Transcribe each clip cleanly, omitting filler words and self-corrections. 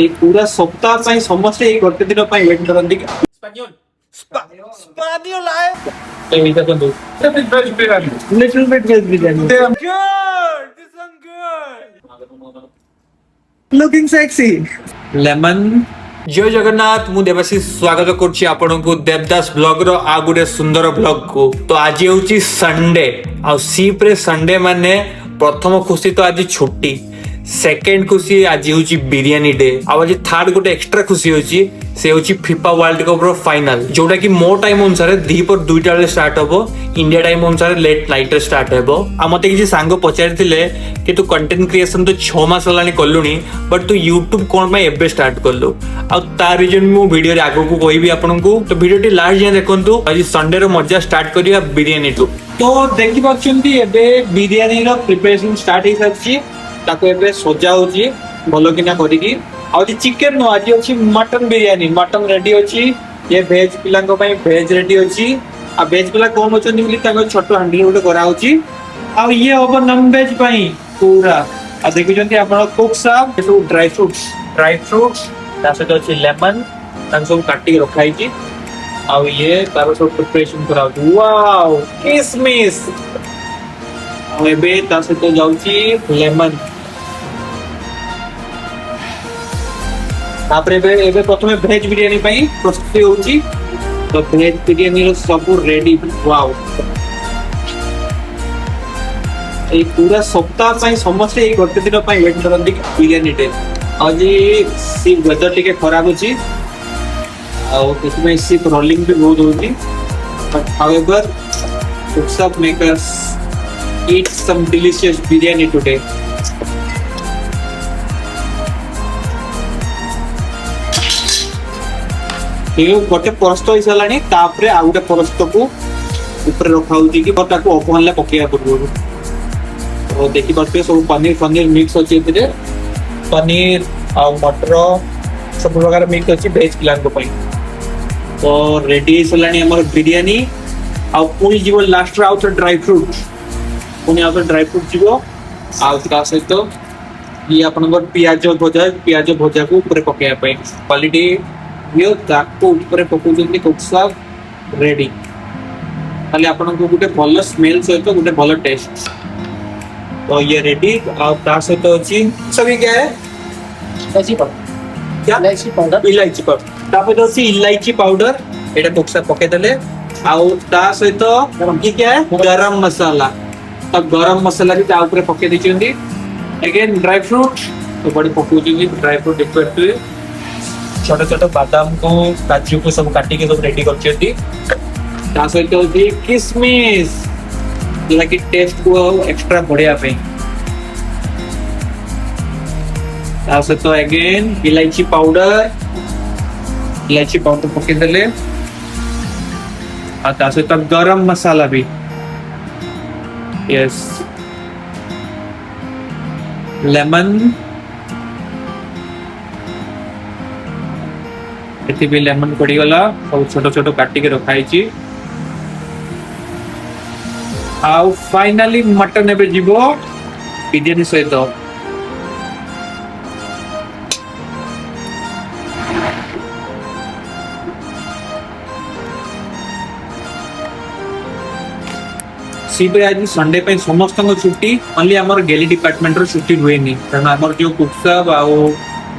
এই পুরা সপ্তাহ ପାଇଁ ସମସ୍ତେ ଏଇ ଗୋଟେ ଦିନ ପାଇଁ ୱେଟ୍ କରନ୍ତି। Español. Español आए. ଏଇଟା କିନ୍ତୁ little bit veg biryani Good. This one good. looking sexy lemon जय जगन्नाथ मु देवाशीष स्वागत करुच्ची आपनको देवदास ब्लॉग रो आ गुटे सुंदर ब्लॉग को। तो आज होची संडे आ सीप रे संडे माने प्रथम खुशी तो आज छुट्टी, सेकेंड खुशी आज होची बिरयानी डे, आज थर्ड गोटे एक्स्ट्रा खुशी होची से होची फीफा वर्ल्ड कप रो फाइनल, जोटा कि मो टाइम अनुसार दीपर 2टा बेले स्टार्ट हबो, इंडिया टाइम अनुसार लेट नाइट रे स्टार्ट हेबो। आ मते किछि सांग पचारिथिले कि तू कंटेंट क्रिएशन तो 6 मास हलानी कल्लुनी बट तू यूट्यूब कोन में एबे स्टार्ट करलु। आ तार रीजन मु वीडियो रे आगो को कहबी आपनकू, तो वीडियो टी लास्ट जाय देखंतु। आज संडे रो मजा स्टार्ट करिया बिरयानी टू। तो देखि पाछंती एबे बिरयानी रो प्रिपरेशन स्टार्ट हे सच्ची ताको एबे सजा होची भलो किना करिकी। आ चिकन नो आज होची मटन बिरयानी, मटन रेडी होची। ये वेज पिलांको पई वेज रेडी होची। आ वेज पिला कोन होचंदी बोली ताको छोटो हांडी उडे करा होची। आ ये ओवर नॉन वेज पई पूरा आ देखिजंती आपण कुक साब ये सब ड्राई फ्रूट्स तासे तो होची लेमन तान सब काटी के रखाई छी। आ ये तारो सब प्रिपरेशन करा होची। वाओ किसमिस आ एबे तासे तो जाउची लेमन। तापरे एबे प्रथमे वेज बिरयानी पई प्रस्तुति होची। तो वेज बिरयानी रो सब रेडी। वाओ ए पूरा सप्ताह पई समस्त ए गोटे दिन पई वेट करंदी बिरयानी डे। आज सी वेदर टिके खराब होची आ किसमें सी रोलिंग भी बहुत होची। But however कुक्स up make us eat some delicious biryani today. ये गोटे परस्त होई सलानी, तापरे आ गोटे परस्त को ऊपर रखा होची कि बटा को ओपन ले पकेया पूर्व। तो देखि परते सब पनीर मिक्स होची एते, पनीर आ मटर सब प्रकार मिक्स होची वेज प्लान को पई। तो रेडी सलानी हमर बिरयानी आ पुनी जीव लास्ट रे आउट ड्राई फ्रूट, पुनी आउट ड्राई फ्रूट जीव आ का सहित ये आपनकर प्याज भजा को ऊपर पकेया पई। क्वालिटी यो ताको ऊपर पकोजंती कुक्सा रेडी। खाली आपनको गुटे भलो स्मेल सहित गुटे भलो टेस्ट। तो ये रेडी आ ता सहित अछि सभी क्या है इलायची पाउडर, क्या इलायची पाउडर तापर तो अछि इलायची पाउडर एटा कुक्सा पके देले। आ ता सहित की क्या है गरम मसाला। तो गरम मसाला भी ता ऊपर पके दिचंदी। अगेन ड्राई फ्रूट तो बड़ी पकोजंती ड्राई फ्रूट डिफरेंट छोटे छोटे बादाम को काजू को सब काटी के सब रेडी करछंती। ता सहित होची किसमिस जोला कि टेस्ट को एक्स्ट्रा बढ़िया पे। ता सहित अगेन इलायची पाउडर पके देले। आ ता सहित गरम मसाला भी यस लेमन एति भी लेमन पड़ी गला सब छोटो छोटो काटी के रखाई छी। आ फाइनली मटन एबे जीवो बिरयानी सहित। सीपे आज संडे पे समस्त छुट्टी, ओनली हमर गेली डिपार्टमेंट रो छुट्टी हुएनी कारण हमर जो कुक्सा आ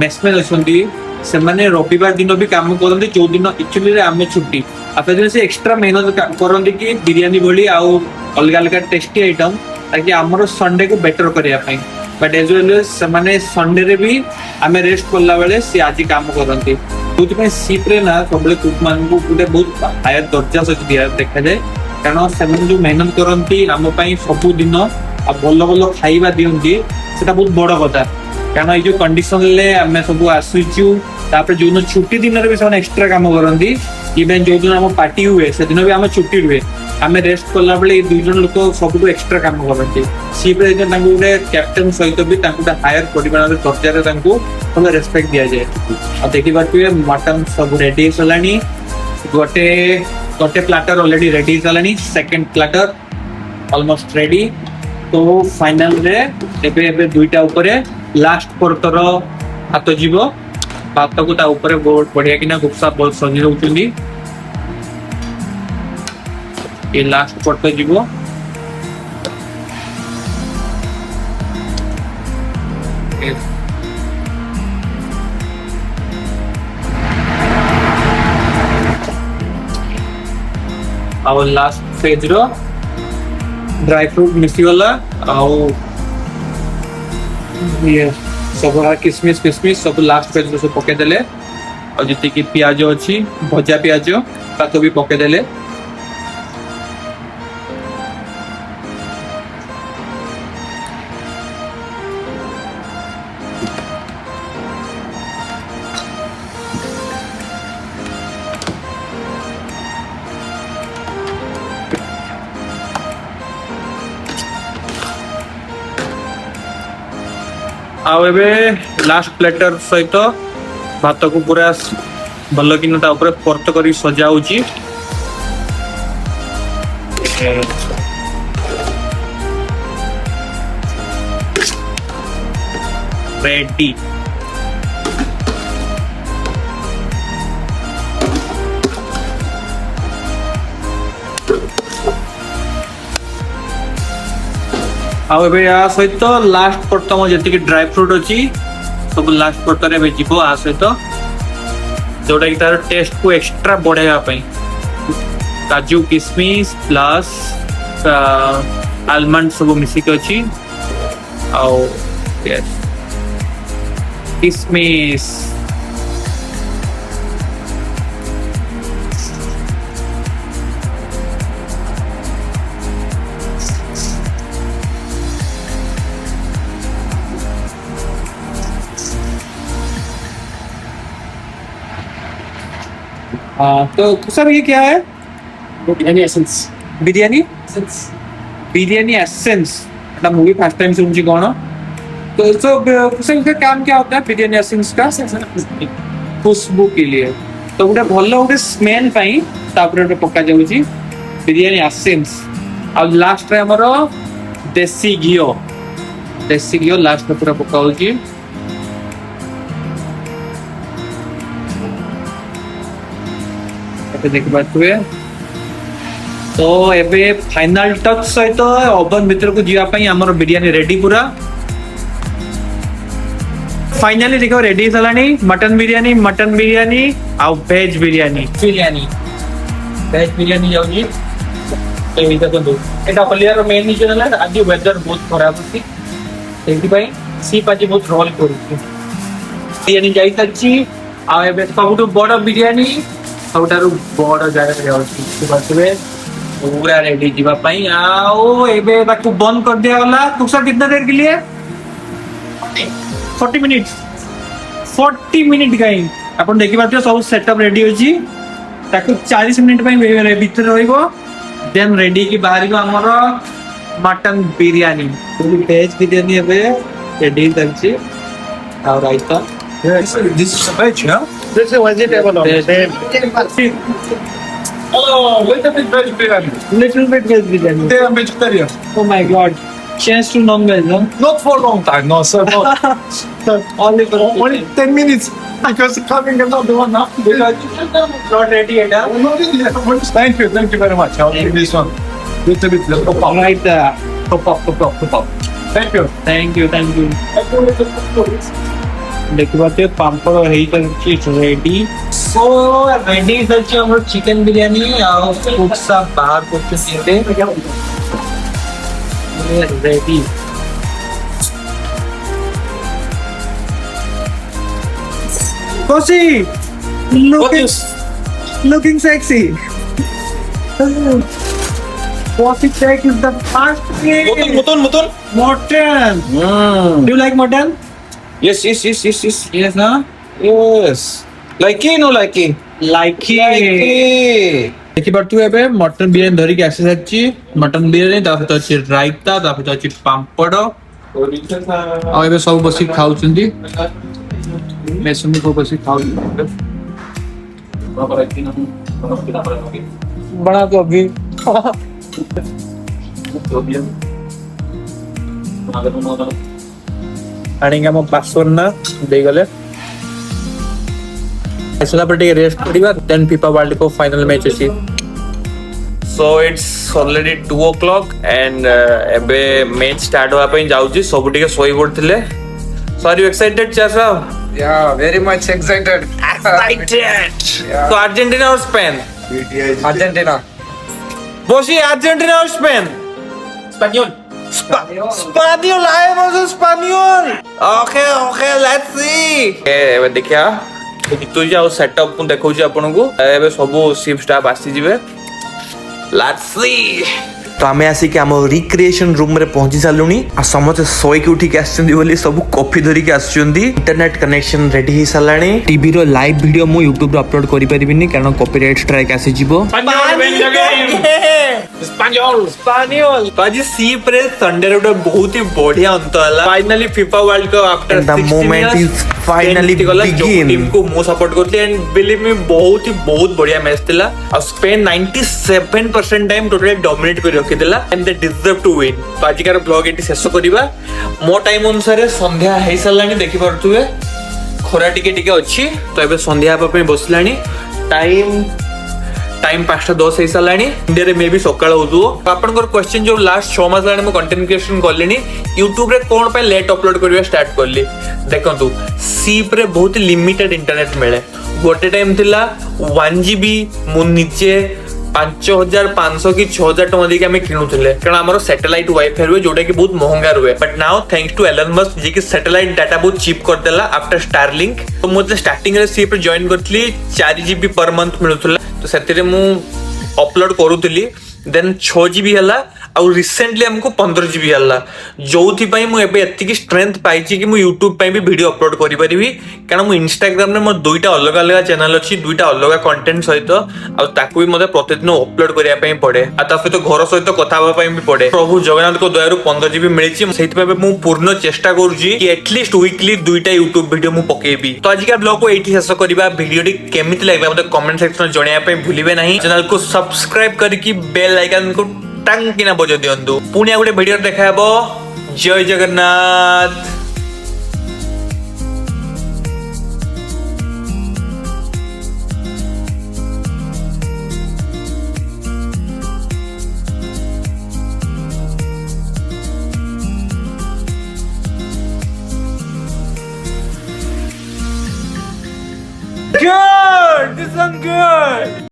मेसमेन अछंती से माने रविवार दिन भी काम करते। जो दिन एक्चुअली रे आमे छुट्टी आपे दिन से एक्स्ट्रा मेहनत करते कि बिरयानी बोली आउ अलग अलग टेस्टी आइटम ताकि हमरो संडे को बेटर करिया पई। बट एज वेल एज से माने संडे रे भी आमे रेस्ट करला बेले से आज काम करते। जोति पे सीप रे ना सबले कुक मान को गुटे बहुत हायर दर्जा से दिया देखा जाए कारण से माने जो मेहनत करती हम पई सब दिन आ भलो भलो खाइबा दियंती सेटा बहुत बड़ कथा। कारण ये जो कंडीशन ले आमे सब आसुचु तापर जो छुट्टी दिन रे भी सब एक्स्ट्रा काम करंती। इवन जो दिन हम पार्टी हुए से दिन भी हम छुट्टी रुए आमे रेस्ट करला बेले ये दुई जन लोक सब एक्स्ट्रा काम करंती। सीप रे जन तांको रे कैप्टन सहित भी तांको हायर परिमाण रे दर्जा रे तांको सब रेस्पेक्ट दिया जाए। आ देखि बात मटन सब रेडी सलानी, गोटे प्लाटर ऑलरेडी रेडी सलानी, सेकंड प्लाटर ऑलमोस्ट रेडी। तो फाइनल रे एबे दुईटा ऊपर लास्ट परतर हाथ जीव भात को ता ऊपर बहुत बढ़िया कि ना गुप्सा बहुत सजी दउचंदी ये लास्ट पट पे जीवो और लास्ट फेज रो ड्राई फ्रूट मिसी वाला और ये सब किसमिस किसमिस सब लास्ट पेज रो सब पके देले और जति कि प्याज अछि भजा प्याज ताको भी पके देले आउ एबे लास्ट प्लेटर सहित भात को पूरा भल कि ता ऊपर परत करी सजाउची रेडी आउ एबे या सहित लास्ट प्रथम जति कि ड्राई फ्रूट अछि सब लास्ट पटर एबे जीवो आ सहित जोटा कि तार टेस्ट को एक्स्ट्रा बढ़ाइबा पई काजू किशमिश प्लस आलमंड सब मिसी के अछि आउ यस किशमिश तो सर ये क्या है बिरयानी एसेंस बिरयानी बिरयानी एसेंस मतलब मूवी फर्स्ट टाइम सुनची कौन तो कुछ का काम क्या होता है बिरयानी एसेंस का खुशबू के लिए तो गोटे भल गोटे स्मेल पाई तापर गोटे पका जाउची बिरयानी एसेंस और लास्ट रे हमर देसी घियो लास्ट में पूरा पका होची देख पारे तो एबे फाइनल टच सहित ओवन भीतर को जीवा पई हमर बिरयानी रेडी पूरा फाइनली देखो रेडी सलानी मटन बिरयानी आ वेज बिरयानी जाउजी तो इधर को दो एटा होलियर मेन रीजन है आज वेदर बहुत खराब अछि एथि पई सीप आज बहुत रोल करूची बिरयानी जाई तची आ एबे सबटु बड़ बिरयानी सबटारु बड़ जगह रे पूरा रेडी जीवा पाई आओ एबे ताकू बंद कर दिया वाला तुसा कितना देर के लिए 40 मिनट गई अपन देखि पाथि सब सेटअप रेडी होची ताकू 40 मिनट पई भीतर रहइबो देन रेडी की बाहर को हमर मटन बिरयानी वेज बिरयानी एबे रेडी करची और raita This is a veg, yeah? This is vegetable only. Oh, little bit veg biryani. little bit veg biryani. They are vegetarian. Oh my god. Change to non-veg, no? Not for a long time, no, sir. No. Only for Only 10 minutes. Because coming another one now. not ready yet, huh? Thank you very much. I'll give this one. Little bit, top up. Right there. Top up. Thank you. Thank you. देखिए पापड़ है ready so ready हमर chicken biryani और cook सब बाहर करते ready Kosi looking sexy Coffee check is the first thing. Mutton. Do you like mutton? Yes. Yes, no? Yes. Like it, no like it? Like it. देखि पारतु एबे mutton biryani धरि के आसी सच्ची मटन बिरयानी ता सहित अछि रायता ता सहित अछि पापड़ आ एबे सब बसी खाउछंदी मेसुनी को बसी खाउ बड़ा तो अभी ଆଣିକି ଆମ ବାସନ ନା ଦେଇଗଲେ ଆସିଲା ପରେ ଟିକେ ରେଷ୍ଟ କରିବା then FIFA world cup final match ଅଛି so it's already 2 o'clock and एबे मैच स्टार्ट होआ पे जाउची सब टिके सोई पड़थिले सो आर यू एक्साइटेड चाचा Yeah, very much excited. तो अर्जेंटीना और स्पेन Argentina. बोशी अर्जेंटीना और स्पेन Español. स्पेनियोल आए वर्सेस स्पेनियोल ओके ओके लेट्स सी एबे देखिया तू जाओ सेटअप को देखौ छी आपन को एबे सब शिप स्टाफ आसी जिवे लेट्स सी तो आमे आसी के हम रिक्रिएशन रूम रे पहुंची सालुनी आ समस्त सोई के उठी के आछंदी बोली सब कॉफी धरी के आछंदी इंटरनेट कनेक्शन रेडी ही सालानी टीवी रो लाइव वीडियो मु YouTube रे अपलोड करि परिबिनी कारण कॉपीराइट स्ट्राइक आसी जिवो Español. स्पेनियोल बाजी सी प्रे संडे रे बहुत ही बढ़िया अंत हला finally FIFA world cup after 16 moment is finally begin. Team को मो सपोर्ट करथि एंड बिलीव मी बहुत बढ़िया मैच थिला और स्पेन 97% टाइम टोटली डोमिनेट कर रखिदिला and they deserve to win तो आज कार ब्लॉग एटी शेष करबा मो टाइम अनुसार संध्या हे सलानी देखि परथुवे खोरा टिके अछि तो एबे संध्या पे बसलानी टाइम 5:10 हो साराणी इंडिया रे मे भी सकाळ होतु आपन को क्वेश्चन जो लास्ट 6 मास लानी म कंटेंट क्रिएशन करलेनी YouTube रे कोन पे लेट अपलोड करबा स्टार्ट करली देखंतु सीप रे बहुत लिमिटेड इंटरनेट मिले गोटे टाइम थिला 1 GB मु नीचे 5500 की 6000 टका देके हमें किनुथिले कारण हमरो सैटेलाइट वाईफाई रे जोटा कि बहुत महंगा रुए but now thanks to Elon Musk जे कि सैटेलाइट डाटा बहुत चीप कर देला आफ्टर स्टारलिंक तो मुझे स्टार्टिंग रे सीप रे जॉइन करथली 4 GB पर मंथ मिलुथला तो सेतिरे मु अपलोड करूथली देन 6 GB हला और रिसेंटली हमको 15 GB हला जोथि पई मु एबे एत्ति की स्ट्रेंथ पाइची कि मु YouTube पई भी वीडियो अपलोड करि परिबी कारण मु Instagram रे मो दुईटा अलग अलग चैनल अछि दुईटा अलग कंटेंट सहित आ ताकू भी मते प्रतिदिन अपलोड करिया पई पड़े आ ता सहित घर सहित कथा होबा पई भी पड़े प्रभु जगन्नाथ को दयारु 15 GB मिलिची सेति पई मु पूर्ण चेष्टा करूची कि एटलीस्ट वीकली दुईटा YouTube वीडियो मु पकेबी तो आज का ब्लॉग को एठी शेष करबा वीडियोटी केमिति लागला मते कमेंट सेक्शन में जणिया पई भूलिबे नाही चैनल को सब्सक्राइब करके बेल आइकन को टंग किना बजो दियंतु पुनिया गुटे वीडियो देखाबो जय Jagannath Good! This is good!